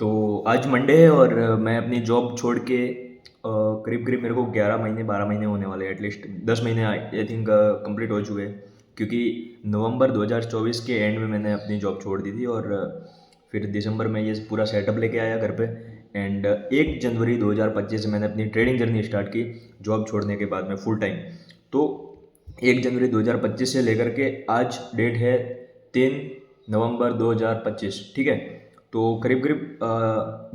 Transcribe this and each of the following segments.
तो आज मंडे है और मैं अपनी जॉब छोड़ के करीब करीब मेरे को 11 महीने 12 महीने होने वाले हैं, एटलीस्ट 10 महीने आई थिंक कंप्लीट हो चुके हैं। क्योंकि नवंबर 2024 के एंड में मैंने अपनी जॉब छोड़ दी थी और फिर दिसंबर में ये पूरा सेटअप लेके आया घर पे। एंड 1 जनवरी 2025 से मैंने अपनी ट्रेडिंग जर्नी स्टार्ट की, जॉब छोड़ने के बाद में फुल टाइम। तो 1 जनवरी 2025 से लेकर के आज डेट है 3 नवंबर 2025, ठीक है। तो करीब करीब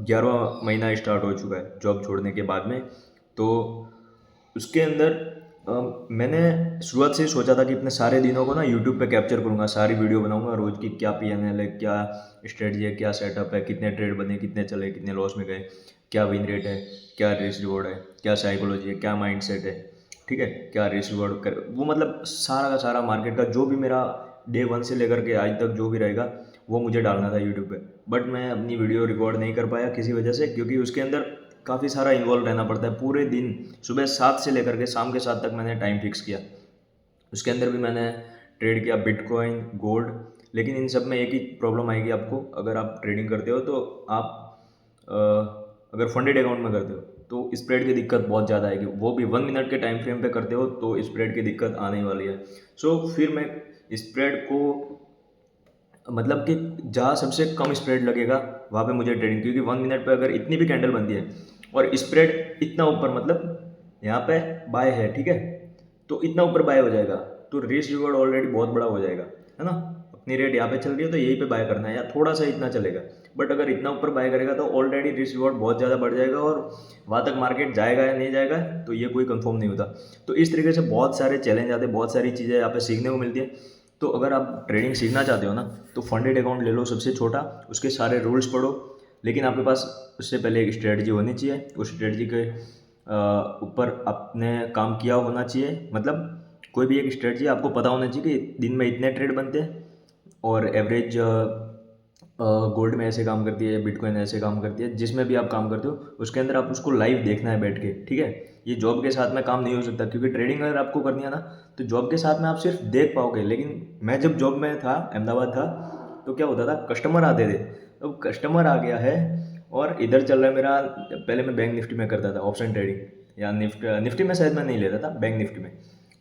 11वां महीना स्टार्ट हो चुका है जॉब छोड़ने के बाद में। तो उसके अंदर मैंने शुरुआत से ही सोचा था कि अपने सारे दिनों को ना यूट्यूब पे कैप्चर करूँगा, सारी वीडियो बनाऊँगा रोज़ की, क्या पीएनएल है, क्या स्ट्रेटजी है, क्या सेटअप है, कितने ट्रेड बने, कितने चले, कितने लॉस में गए, क्या विन रेट है, क्या रिस्क रिवॉर्ड है, क्या साइकोलॉजी है, क्या माइंड सेट है, ठीक है, क्या रिस्क रिवॉर्ड कर वो मतलब सारा का सारा मार्केट का जो भी मेरा डे वन से लेकर के आज तक जो भी रहेगा वो मुझे डालना था यूट्यूब पे। बट मैं अपनी वीडियो रिकॉर्ड नहीं कर पाया किसी वजह से, क्योंकि उसके अंदर काफ़ी सारा इन्वॉल्व रहना पड़ता है। पूरे दिन सुबह 7 से लेकर के शाम के 7 तक मैंने टाइम फिक्स किया। उसके अंदर भी मैंने ट्रेड किया बिटकॉइन, गोल्ड। लेकिन इन सब में एक ही प्रॉब्लम आएगी आपको, अगर आप ट्रेडिंग करते हो तो आप अगर फंडेड अकाउंट में करते हो तो स्प्रेड की दिक्कत बहुत ज़्यादा आएगी, वो भी 1 मिनट के टाइम फ्रेम पे करते हो तो स्प्रेड की दिक्कत आने ही वाली है। सो फिर मैं स्प्रेड को मतलब कि जहाँ सबसे कम स्प्रेड लगेगा वहाँ पे मुझे ट्रेडिंग, क्योंकि 1 मिनट पे अगर इतनी भी कैंडल बनती है और स्प्रेड इतना ऊपर, मतलब यहाँ पे बाय है, ठीक है, तो इतना ऊपर बाय हो जाएगा तो रिस्क रिवॉर्ड ऑलरेडी बहुत बड़ा हो जाएगा, है ना। अपनी रेट यहाँ पे चल रही है तो यहीं पे बाय करना है या थोड़ा सा इतना चलेगा। बट अगर इतना ऊपर बाय करेगा तो ऑलरेडी रिस्क रिवॉर्ड बहुत ज़्यादा बढ़ जाएगा और वहाँ तक मार्केट जाएगा या नहीं जाएगा तो ये कोई कंफर्म नहीं होता। तो इस तरीके से बहुत सारे चैलेंज आते हैं, बहुत सारी चीज़ें यहाँ पे सीखने को मिलती है। तो अगर आप ट्रेडिंग सीखना चाहते हो ना तो फंडेड अकाउंट ले लो सबसे छोटा, उसके सारे रूल्स पढ़ो। लेकिन आपके पास उससे पहले एक स्ट्रेटजी होनी चाहिए, उस स्ट्रेटजी के ऊपर आपने काम किया होना चाहिए। मतलब कोई भी एक स्ट्रेटजी आपको पता होना चाहिए कि दिन में इतने ट्रेड बनते हैं और एवरेज गोल्ड में ऐसे काम करती है, बिटकॉइन ऐसे काम करती है, जिसमें भी आप काम करते हो उसके अंदर आप उसको लाइव देखना है बैठ के, ठीक है। ये जॉब के साथ में काम नहीं हो सकता, क्योंकि ट्रेडिंग अगर आपको करनी है ना तो जॉब के साथ में आप सिर्फ देख पाओगे। लेकिन मैं जब जॉब में था, अहमदाबाद था, तो क्या होता था, कस्टमर आते थे। अब कस्टमर आ गया है और इधर चल रहा है मेरा, पहले मैं बैंक निफ्टी में करता था ऑप्शन ट्रेडिंग, या निफ्टी में शायद मैं नहीं लेता था, बैंक निफ्टी में।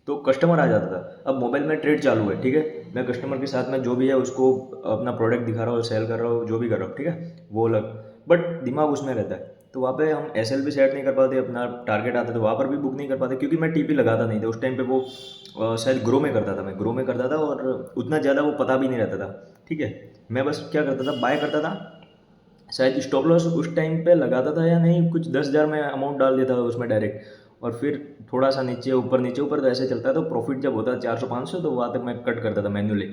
तो कस्टमर आ जाता था, अब मोबाइल में ट्रेड चालू है, ठीक है, मैं कस्टमर के साथ में जो भी है उसको अपना प्रोडक्ट दिखा रहा हूँ, सेल कर रहा हूँ, जो भी कर रहा हूँ, ठीक है, वो अलग। बट दिमाग उसमें रहता है, तो वहाँ पे हम एस एल भी सेट नहीं कर पाते, अपना टारगेट आता तो वहाँ पर भी बुक नहीं कर पाते, क्योंकि मैं टीपी लगाता नहीं था उस टाइम पे। वो शायद ग्रो में करता था, मैं ग्रो में करता था और उतना ज़्यादा वो पता भी नहीं रहता था, ठीक है। मैं बस क्या करता था, बाय करता था, शायद स्टॉप लॉस उस टाइम पे लगाता था या नहीं, कुछ 10,000 में अमाउंट डाल देता था उसमें डायरेक्ट, और फिर थोड़ा सा नीचे ऊपर नीचे ऊपर तो ऐसे चलता है। तो प्रॉफिट जब होता है 400 500 तो वहाँ तक मैं कट करता था मैन्युअली।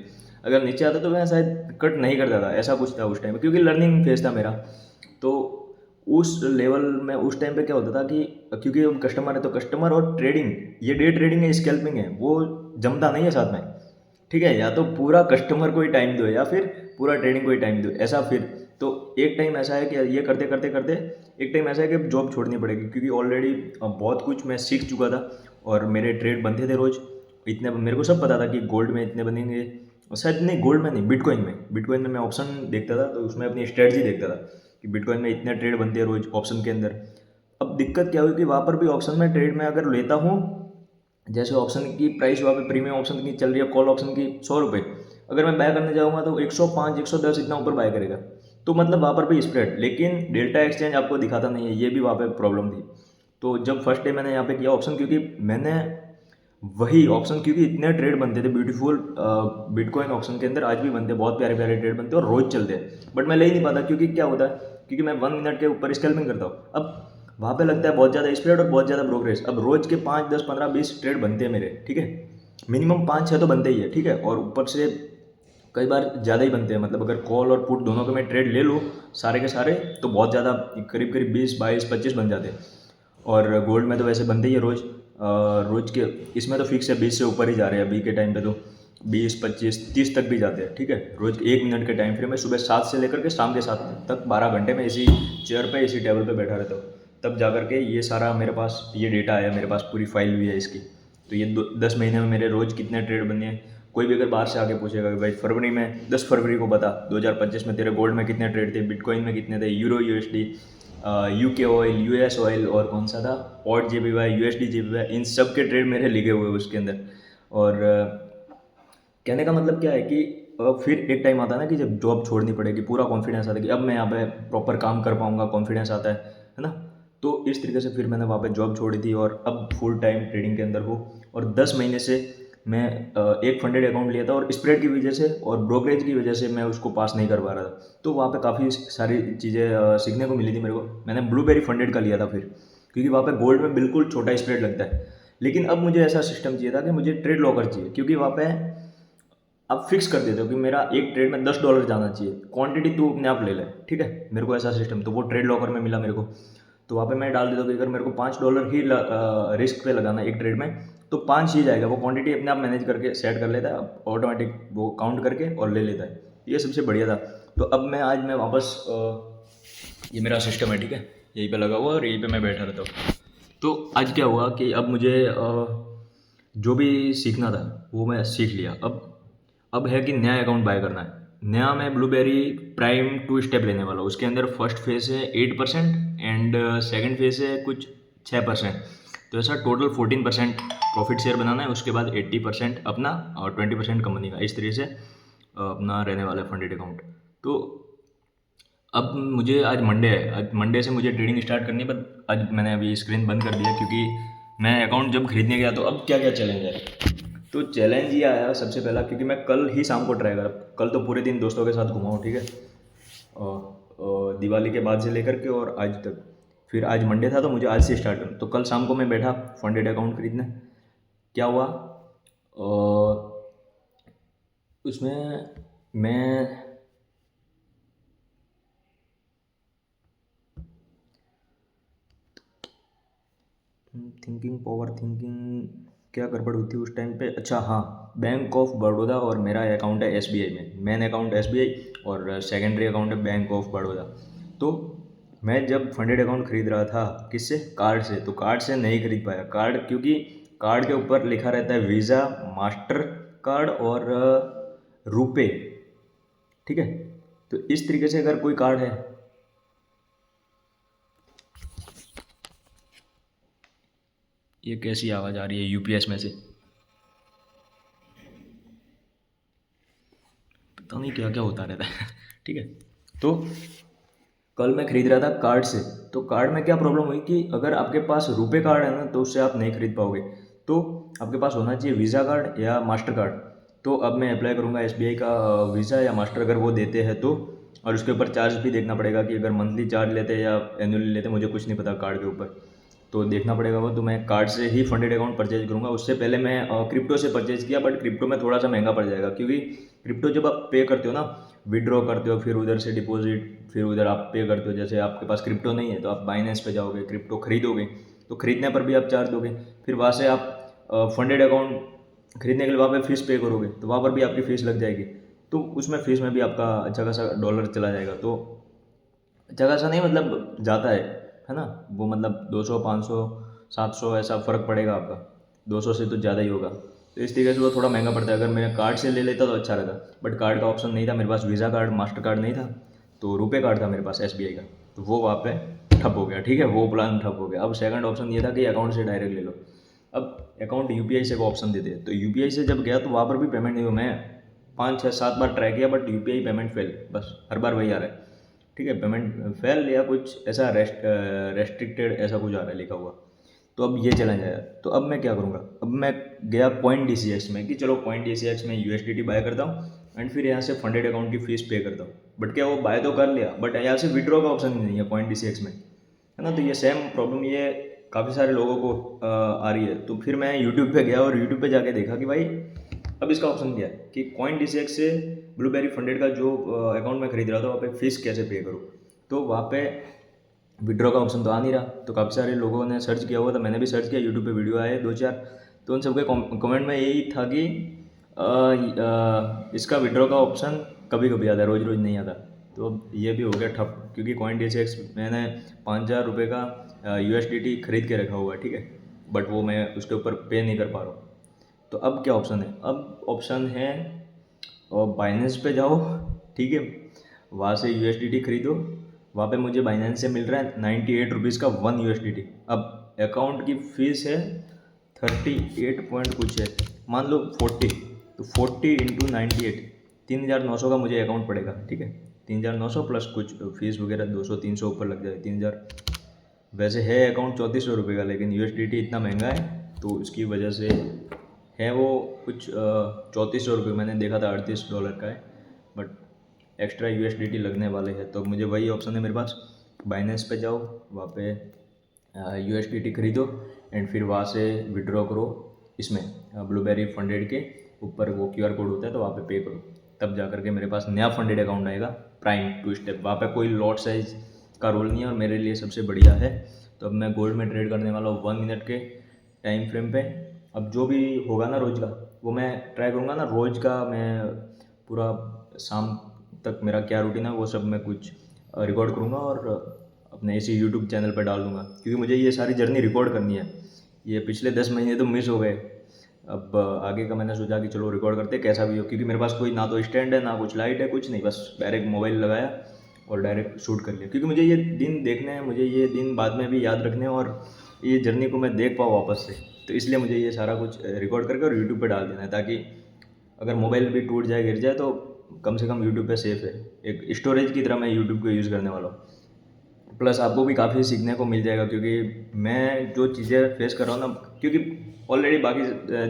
अगर नीचे आता तो मैं शायद कट नहीं करता था, ऐसा कुछ था उस टाइम, क्योंकि लर्निंग फेज था मेरा। तो उस लेवल में उस टाइम पे क्या होता था कि क्योंकि अब कस्टमर है तो कस्टमर और ट्रेडिंग, ये डे ट्रेडिंग है, स्कैल्पिंग है, वो जमता नहीं है साथ में, ठीक है। या तो पूरा कस्टमर को ही टाइम दो या फिर पूरा ट्रेडिंग को ही टाइम दो, ऐसा फिर। तो एक टाइम ऐसा है कि ये करते करते करते एक टाइम ऐसा है कि जॉब छोड़नी पड़ेगी, क्योंकि ऑलरेडी बहुत कुछ मैं सीख चुका था और मेरे ट्रेड बनते थे रोज़। इतने मेरे को सब पता था कि गोल्ड में इतने बनेंगे, और शायद नहीं, गोल्ड में नहीं, बिटकॉइन में मैं ऑप्शन देखता था तो उसमें अपनी स्ट्रेटजी देखता था कि बिटकॉइन में इतने ट्रेड बनते हैं रोज ऑप्शन के अंदर। अब दिक्कत क्या हुई कि वहाँ पर भी ऑप्शन में ट्रेड में अगर लेता हूँ, जैसे ऑप्शन की प्राइस वहाँ पे प्रीमियम ऑप्शन की चल रही है, कॉल ऑप्शन की 100 रुपये, अगर मैं बाय करने जाऊँगा तो 105 110 इतना ऊपर बाय करेगा। तो मतलब वहाँ पर भी स्प्रेड, लेकिन डेल्टा एक्सचेंज आपको दिखाता नहीं है, ये भी वहाँ पे प्रॉब्लम थी। तो जब फर्स्ट डे मैंने यहाँ पे किया ऑप्शन, क्योंकि मैंने वही ऑप्शन, क्योंकि इतने ट्रेड बनते थे ब्यूटीफुल, बिटकॉइन ऑप्शन के अंदर आज भी बनते हैं, बहुत प्यारे प्यारे ट्रेड बनते हैं और रोज चलते हैं, बट मैं ले ही नहीं पाता। क्योंकि क्या होता है, क्योंकि मैं 1 मिनट के ऊपर स्कैल्पिंग करता हूँ। अब वहाँ पे लगता है बहुत ज़्यादा स्प्रेड और बहुत ज़्यादा ब्रोकरेज। अब रोज के 5 10 15 20 ट्रेड बनते हैं मेरे, ठीक है, मिनिमम 5 6 तो बनते ही है, ठीक है, और ऊपर से कई बार ज़्यादा ही बनते हैं। मतलब अगर कॉल और पुट दोनों के मैं ट्रेड ले लूँ सारे के सारे, तो बहुत ज़्यादा, करीब करीब 20 22 25 बन जाते हैं। और गोल्ड में तो वैसे बनते ही है रोज़, रोज़ के, इसमें तो फिक्स है 20 से ऊपर ही जा रहे हैं अभी के टाइम पे, तो 20 25 30 तक भी जाते हैं, ठीक है। रोज़ 1 मिनट के टाइम फ्रेम में सुबह 7 से लेकर के शाम के 7 तक 12 घंटे में इसी चेयर पे इसी टेबल पे बैठा रहता हूँ। तब जा कर के ये सारा मेरे पास ये डेटा आया, मेरे पास पूरी फाइल भी है इसकी। तो ये 10 महीने में मेरे रोज़ कितने ट्रेड बने हैं, कोई भी अगर बाहर से आके पूछेगा कि भाई फरवरी में 10 फरवरी को बता 2025 में तेरे गोल्ड में कितने ट्रेड थे, बिटकॉइन में कितने थे, euro USD, UK oil, US oil और कौन सा था पॉट जेपीवाई, यूएसडी जेपीवाई, इन सब के ट्रेड मेरे लिखे हुए उसके अंदर। और कहने का मतलब क्या है कि फिर एक टाइम आता है ना कि जब जॉब छोड़नी पड़ेगी, पूरा कॉन्फिडेंस आता है कि अब मैं यहाँ पे प्रॉपर काम कर पाऊंगा, कॉन्फिडेंस आता है ना। तो इस तरीके से फिर मैंने वहाँ पे जॉब छोड़ी थी और अब फुल टाइम ट्रेडिंग के अंदर हूँ। और 10 महीने से मैं एक फंडेड अकाउंट लिया था और स्प्रेड की वजह से और ब्रोकरेज की वजह से मैं उसको पास नहीं कर पा रहा था। तो वहाँ पे काफ़ी सारी चीज़ें सीखने को मिली थी मेरे को। मैंने ब्लूबेरी फंडेड का लिया था फिर, क्योंकि वहाँ पे गोल्ड में बिल्कुल छोटा स्प्रेड लगता है। लेकिन अब मुझे ऐसा सिस्टम चाहिए था कि मुझे ट्रेड लॉकर चाहिए, क्योंकि वहाँ पे आप फिक्स कर देते हो कि मेरा एक ट्रेड में $10 जाना चाहिए, क्वांटिटी तू अपने आप ले ले, ठीक है। मेरे को ऐसा सिस्टम तो वो ट्रेड लॉकर में मिला मेरे को। तो वहाँ पे मैं डाल देता हूँ कि अगर मेरे को $5 ही रिस्क पे लगाना है एक ट्रेड में, तो 5 ही जाएगा। वो क्वांटिटी अपने आप मैनेज करके सेट कर लेता है ऑटोमेटिक, वो काउंट करके और ले लेता है। ये सबसे बढ़िया था। तो अब मैं वापस ये मेरा सिस्टम है, ठीक है, यहीं पे लगा हुआ और यहीं पे मैं बैठा रहता हूँ। तो आज क्या हुआ कि अब मुझे जो भी सीखना था वो मैं सीख लिया। अब है कि नया अकाउंट बाय करना है। नया मैं ब्लूबेरी प्राइम 2 स्टेप लेने वाला हूँ। उसके अंदर फर्स्ट फेज है 8% एंड सेकंड फेज है कुछ 6%। तो ऐसा टोटल 14% प्रॉफिट शेयर बनाना है। उसके बाद 80% अपना और 20% कंपनी का, इस तरीके से अपना रहने वाला है फंडेड अकाउंट। तो अब मुझे आज मंडे है, आज मंडे से मुझे ट्रेडिंग स्टार्ट करनी है। बट आज मैंने अभी स्क्रीन बंद कर दिया, क्योंकि मैं अकाउंट जब खरीदने गया तो अब क्या क्या चैलेंज है। तो चैलेंज ये आया सबसे पहला, क्योंकि मैं कल ही शाम को ट्राई करा। कल तो पूरे दिन दोस्तों के साथ घुमा हूँ, ठीक है, दिवाली के बाद से लेकर के और आज तक। फिर आज मंडे था तो मुझे आज से स्टार्ट करना। तो कल शाम को मैं बैठा फंडेड अकाउंट खरीदने। क्या हुआ उसमें मैं थिंकिंग पावर थिंकिंग क्या गड़बड़ हुई थी उस टाइम पे। अच्छा हाँ, बैंक ऑफ बड़ौदा और मेरा अकाउंट है एसबीआई में। मेन अकाउंट एसबीआई और सेकेंडरी अकाउंट है बैंक ऑफ बड़ौदा। तो मैं जब फंडेड अकाउंट खरीद रहा था किससे, कार्ड से, तो कार्ड से नहीं खरीद पाया। कार्ड क्योंकि कार्ड के ऊपर लिखा रहता है वीज़ा, मास्टर कार्ड और रुपे, ठीक है। तो इस तरीके से अगर कोई कार्ड है, ये कैसी आवाज़ आ रही है यूपीएस में से, पता नहीं क्या क्या होता रहता है ठीक है। तो कल मैं खरीद रहा था कार्ड से। तो कार्ड में क्या प्रॉब्लम हुई कि अगर आपके पास रुपे कार्ड है ना तो उससे आप नहीं खरीद पाओगे। तो आपके पास होना चाहिए वीज़ा कार्ड या मास्टर कार्ड। तो अब मैं अप्लाई करूँगा एसबीआई का वीज़ा या मास्टर, अगर वो देते हैं तो। और उसके ऊपर चार्ज भी देखना पड़ेगा कि अगर मंथली चार्ज लेते हैं या एनुअली लेते हैं, मुझे कुछ नहीं पता कार्ड के ऊपर। तो देखना पड़ेगा वो। तो मैं कार्ड से ही फंडेड अकाउंट परचेज करूँगा। उससे पहले मैं क्रिप्टो से परचेज किया, बट क्रिप्टो में थोड़ा सा महंगा पड़ जाएगा, क्योंकि क्रिप्टो जब आप पे करते हो ना, विड्रॉ करते हो, फिर उधर से डिपॉजिट, फिर उधर आप पे करते हो। जैसे आपके पास क्रिप्टो नहीं है तो आप बाइनेंस पे जाओगे, क्रिप्टो खरीदोगे, तो खरीदने पर भी आप चार्ज दोगे। फिर वहाँ से आप फंडेड अकाउंट खरीदने के लिए वहाँ पे फीस पे करोगे, तो वहाँ पर भी आपकी फ़ीस लग जाएगी। तो उसमें फ़ीस में भी आपका अच्छा खासा डॉलर चला जाएगा। तो अच्छा खासा नहीं, मतलब जाता है ना। वो मतलब 200, 500, 700 ऐसा फ़र्क पड़ेगा आपका। 200 से तो ज़्यादा ही होगा। तो इस तरीके से वो थोड़ा महंगा पड़ता है। अगर मैं कार्ड से ले लेता तो अच्छा रहता, बट कार्ड का ऑप्शन नहीं था मेरे पास। वीज़ा कार्ड, मास्टर कार्ड नहीं था, तो रुपे कार्ड था मेरे पास एसबीआई का। तो वो वहाँ पे ठप हो गया, ठीक है, वो प्लान ठप हो गया। अब सेकंड ऑप्शन ये था कि अकाउंट से डायरेक्ट ले लो। अब अकाउंट यूपीआई से को ऑप्शन देते हैं, तो यूपीआई से जब गया तो वहाँ पर भी पेमेंट नहीं हुआ। मैं 5, 6, 7 बार ट्राई किया, बट यूपीआई पेमेंट फेल, बस हर बार वही आ रहा है, ठीक है। पेमेंट फेल या कुछ ऐसा रेस्ट्रिक्टेड ऐसा कुछ आ रहा है लिखा हुआ। तो अब ये चैलेंज आया। तो अब मैं क्या करूँगा, अब मैं गया पॉइंट DCX में कि चलो पॉइंट DCX में यूएसडीटी बाय करता हूँ एंड फिर यहाँ से फंडेड अकाउंट की फ़ीस पे करता हूँ। बट क्या वो बाय तो कर लिया, बट यहाँ से विड्रॉ का ऑप्शन नहीं है पॉइंट DCX में, है ना। तो ये सेम प्रॉब्लम ये काफ़ी सारे लोगों को आ रही है। तो फिर मैं यूट्यूब पे गया और यूट्यूब पे जाके देखा कि भाई अब इसका ऑप्शन क्या है कि कॉइन DCX से ब्लूबेरी फंडेड का जो अकाउंट में खरीद रहा था वहाँ पे फीस कैसे पे करूँ। तो वहाँ पे विड्रॉ का ऑप्शन तो आ नहीं रहा। तो काफ़ी सारे लोगों ने सर्च किया हुआ था, मैंने भी सर्च किया, यूट्यूब पे वीडियो आए 2-4। तो उन सबके कमेंट में यही था कि इसका विड्रॉ का ऑप्शन कभी कभी आता है, रोज़ रोज़ नहीं आता। तो अब ये भी हो गया ठप, क्योंकि कॉइन DCX मैंने 5,000 रुपये का USDT खरीद के रखा हुआ है, ठीक है, बट वो मैं उसके ऊपर पे नहीं कर पा रहा हूँ। तो अब क्या ऑप्शन है, अब ऑप्शन है और बाइनेंस पे जाओ, ठीक है, वहाँ से यूएसडीटी खरीदो। वहाँ पे मुझे बाइनेंस से मिल रहा है 98 रुपीज़ का 1 यूएसडीटी। अब अकाउंट की फ़ीस है 38 पॉइंट कुछ है, मान लो 40, तो 40 × 98, 3900 का मुझे अकाउंट पड़ेगा, ठीक है। 3900 प्लस कुछ फीस वगैरह 200-300 ऊपर लग जाए, 3000। वैसे है अकाउंट 3400 रुपये का, लेकिन यूएसडीटी इतना महंगा है तो उसकी वजह से है वो कुछ 3400 रुपये, मैंने देखा था $38 का है, बट एक्स्ट्रा यूएसडीटी लगने वाले हैं। तो मुझे वही ऑप्शन है मेरे पास, बाइनेंस पे जाओ, वहाँ पे यूएसडीटी खरीदो एंड फिर वहाँ से विड्रॉ करो इसमें ब्लूबेरी फंडेड के ऊपर वो क्यूआर कोड होता है, तो वहाँ पे पे करो, तब जा करके मेरे पास नया फंडेड अकाउंट आएगा प्राइम 2 स्टेप। वहाँ पे कोई लॉट साइज का रोल नहीं है और मेरे लिए सबसे बढ़िया है। तो अब मैं गोल्ड में ट्रेड करने वाला हूँ 1 मिनट के टाइम फ्रेम पे। अब जो भी होगा ना रोज़ का, वो मैं ट्राई करूँगा ना, रोज़ का मैं पूरा शाम तक मेरा क्या रूटीन है वो सब मैं कुछ रिकॉर्ड करूँगा और अपने इसी यूट्यूब चैनल पर डाल दूँगा, क्योंकि मुझे ये सारी जर्नी रिकॉर्ड करनी है। ये पिछले 10 महीने तो मिस हो गए, अब आगे का मैंने सोचा कि चलो रिकॉर्ड करते कैसा भी हो, क्योंकि मेरे पास कोई ना तो स्टैंड है ना कुछ लाइट है, कुछ नहीं, बस डायरेक्ट मोबाइल लगाया और डायरेक्ट शूट कर लिया, क्योंकि मुझे ये दिन देखने हैं, मुझे ये दिन बाद में भी याद रखने हैं और ये जर्नी को मैं देख पाऊँ वापस से। तो इसलिए मुझे ये सारा कुछ रिकॉर्ड करके और यूट्यूब पे डाल देना है, ताकि अगर मोबाइल भी टूट जाए गिर जाए तो कम से कम यूट्यूब पे सेफ है। एक स्टोरेज की तरह मैं यूट्यूब को यूज़ करने वाला हूँ। प्लस आपको भी काफ़ी सीखने को मिल जाएगा, क्योंकि मैं जो चीज़ें फेस कर रहा हूँ ना, क्योंकि ऑलरेडी बाकी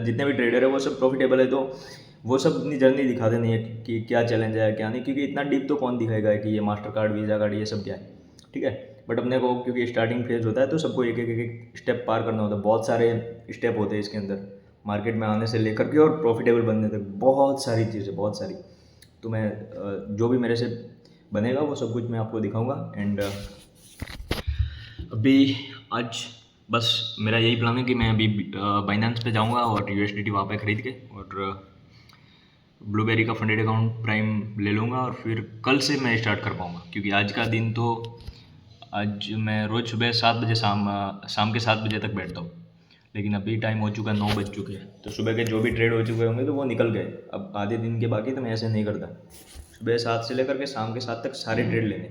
जितने भी ट्रेडर है वो सब प्रॉफिटेबल है, तो वो सब अपनी जर्नी दिखाते नहीं है कि क्या चैलेंज है क्या नहीं, क्योंकि इतना डीप तो कौन दिखाएगा कि ये मास्टर कार्ड वीज़ा कार्ड ये सब क्या है, ठीक है। बट अपने को क्योंकि स्टार्टिंग फेज होता है तो सबको एक एक एक स्टेप पार करना होता है, बहुत सारे स्टेप होते हैं इसके अंदर, मार्केट में आने से लेकर के और प्रॉफिटेबल बनने तक बहुत सारी चीज़ें, बहुत सारी। तो मैं जो भी मेरे से बनेगा वो सब कुछ मैं आपको दिखाऊंगा। एंड अभी आज बस मेरा यही प्लान है कि मैं अभी बाइनेंस पे जाऊंगा और यूएसडीटी वहाँ पे ख़रीद के और ब्लूबेरी का फंडेड अकाउंट प्राइम ले लूँगा और फिर कल से मैं स्टार्ट कर पाऊँगा, क्योंकि आज का दिन तो आज मैं रोज़ सुबह 7 बजे शाम के 7 बजे तक बैठता हूँ, लेकिन अभी टाइम हो चुका है 9 बज चुके हैं, तो सुबह के जो भी ट्रेड हो चुके होंगे तो वो निकल गए। अब आधे दिन के बाकी तो मैं ऐसे नहीं करता, सुबह 7 से लेकर के शाम के 7 तक सारे ट्रेड लेने,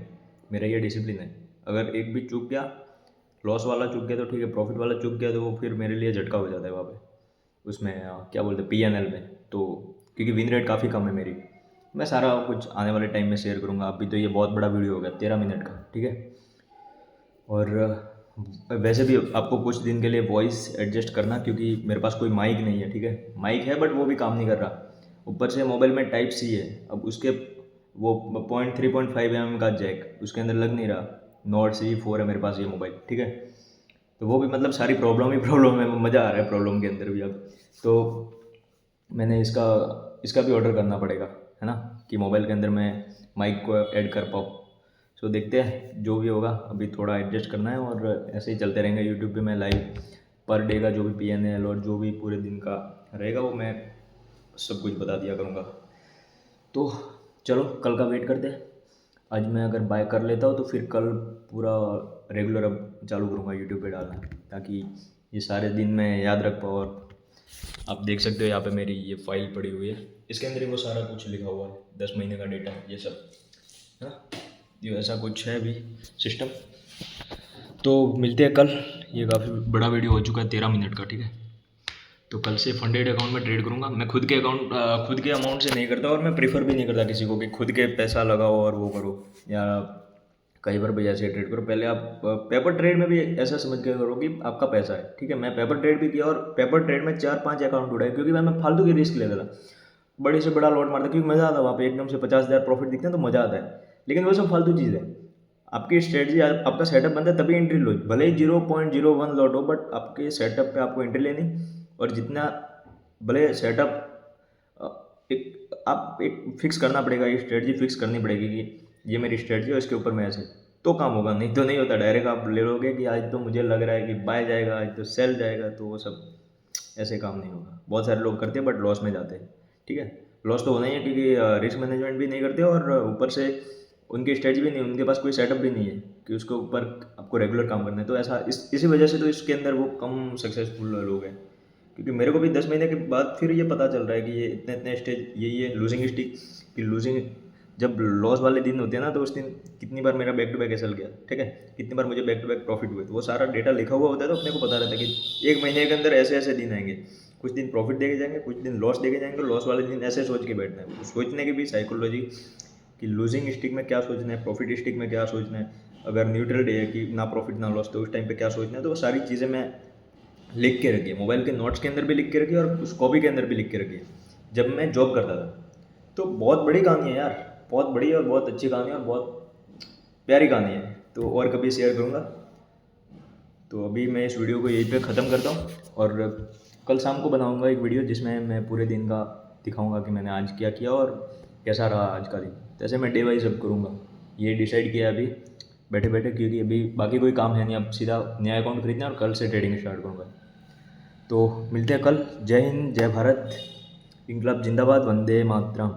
मेरा ये डिसिप्लिन है। अगर एक भी चूक गया, लॉस वाला चूक गया तो ठीक है, प्रॉफिट वाला चूक गया तो वो फिर मेरे लिए झटका हो जाता है वहाँ पे, उसमें क्या बोलते हैं पीएनएल में। तो क्योंकि विन रेट काफ़ी कम है मेरी, मैं सारा कुछ आने वाले टाइम में शेयर करूँगा। अभी तो ये बहुत बड़ा वीडियो हो गया 13 मिनट का, ठीक है। और वैसे भी आपको कुछ दिन के लिए वॉइस एडजस्ट करना, क्योंकि मेरे पास कोई माइक नहीं है, ठीक है। माइक है बट वो भी काम नहीं कर रहा, ऊपर से मोबाइल में टाइप सी है, अब उसके वो 3.5 mm का जैक उसके अंदर लग नहीं रहा, नॉट C4 है मेरे पास ये मोबाइल, ठीक है। तो वो भी मतलब सारी प्रॉब्लम ही प्रॉब्लम है, मज़ा आ रहा है प्रॉब्लम के अंदर भी अब। तो मैंने इसका इसका भी ऑर्डर करना पड़ेगा, है ना, कि मोबाइल के अंदर मैं माइक को ऐड कर पाऊँ। सो देखते हैं जो भी होगा, अभी थोड़ा एडजस्ट करना है और ऐसे ही चलते रहेंगे। यूट्यूब पे मैं लाइव पर डे का जो भी पीएनएल और जो भी पूरे दिन का रहेगा वो मैं सब कुछ बता दिया करूँगा। तो चलो कल का वेट करते हैं। आज मैं अगर बाय कर लेता हूँ तो फिर कल पूरा रेगुलर अब चालू करूँगा यूट्यूब पे डालना, ताकि ये सारे दिन मैं याद रख पाऊँ। और आप देख सकते हो यहाँ पे मेरी ये फाइल पड़ी हुई है, इसके अंदर ही वो सारा कुछ लिखा हुआ है, 10 महीने का डेटा ये सब, है ना। ये ऐसा कुछ है अभी सिस्टम। तो मिलते हैं कल। ये काफ़ी बड़ा वीडियो हो चुका है 13 मिनट का, ठीक है। तो कल से फंडेड अकाउंट में ट्रेड करूँगा। मैं खुद के खुद के अमाउंट से नहीं करता, और मैं प्रीफर भी नहीं करता किसी को कि खुद के पैसा लगाओ और वो करो, या कई बार भी ऐसे ट्रेड करो। पहले आप पेपर ट्रेड में भी ऐसा समझ के करो कि आपका पैसा है, ठीक है। मैं पेपर ट्रेड भी किया और पेपर ट्रेड में 4-5 अकाउंट उड़ाए, क्योंकि मैं फालतू की रिस्क लेता था, बड़े से बड़ा लॉट मारता, क्योंकि मज़ा आता वहाँ पे एकदम से 50,000 प्रॉफिट दिखते हैं तो मज़ा आता है। लेकिन वो सब फालतू चीज़ है। आपकी स्ट्रेटजी, आपका सेटअप बनता है तभी एंट्री लो, भले ही 0.01 लॉट हो, बट आपके सेटअप पे आपको एंट्री लेनी। और जितना भले सेटअप एक आप एक फिक्स करना पड़ेगा, ये स्ट्रेटजी फिक्स करनी पड़ेगी कि ये मेरी स्ट्रेटजी है, इसके ऊपर मैं ऐसे, तो काम होगा। नहीं तो नहीं होता, डायरेक्ट आप ले लोगे कि आज तो मुझे लग रहा है कि बाय जाएगा, आज तो सेल जाएगा, तो वो सब ऐसे काम नहीं होगा। बहुत सारे लोग करते हैं बट लॉस में जाते हैं, ठीक है। लॉस तो होना ही है, क्योंकि रिस्क मैनेजमेंट भी नहीं करते और ऊपर से उनकी स्ट्रेटजी भी नहीं, उनके पास कोई सेटअप भी नहीं है कि उसके ऊपर आपको रेगुलर काम करना है। तो ऐसा इसी वजह से तो इसके अंदर वो कम सक्सेसफुल लोग हैं, क्योंकि मेरे को भी 10 महीने के बाद फिर ये पता चल रहा है कि ये इतने इतने स्टेज यही है लूजिंग स्टिक, कि लूजिंग जब लॉस वाले दिन होते हैं ना तो उस दिन कितनी बार मेरा बैक टू बैक एसल गया, ठीक है, कितनी बार मुझे बैक टू बैक प्रॉफिट हुए, तो वो सारा डेटा लिखा हुआ होता है तो अपने को पता रहता है कि एक महीने के अंदर ऐसे ऐसे दिन आएंगे, कुछ दिन प्रॉफिट देके जाएंगे, कुछ दिन लॉस देके जाएंगे, लॉस वाले दिन ऐसे सोच के बैठना है। तो सोचने की भी साइकोलॉजी कि लूजिंग स्टिक में क्या सोचना है, प्रॉफिट स्टिक में क्या सोचना है, अगर न्यूट्रल डे है कि ना प्रॉफिट ना लॉस तो उस टाइम पे क्या सोचना है, तो वो सारी चीज़ें मैं लिख के रखी है, मोबाइल के नोट्स के अंदर भी लिख के रखी है और उस कॉपी के अंदर भी लिख के रखी है जब मैं जॉब करता था। तो बहुत बड़ी कहानी है यार, बहुत बड़ी और बहुत अच्छी कहानी है और बहुत प्यारी कहानी है, तो और कभी शेयर करूँगा। तो अभी मैं इस वीडियो को यहीं पे ख़त्म करता हूँ और कल शाम को बनाऊँगा एक वीडियो जिसमें मैं पूरे दिन का दिखाऊँगा कि मैंने आज क्या किया और कैसा रहा आज का दिन। जैसे मैं डे वाइज अब करूँगा, ये डिसाइड किया अभी बैठे बैठे, क्योंकि अभी बाकी कोई काम है नहीं, अब सीधा नया अकाउंट खरीदना और कल से ट्रेडिंग स्टार्ट करूँगा। तो मिलते हैं कल। जय हिंद, जय भारत, इंकलाब जिंदाबाद, वंदे मातरम।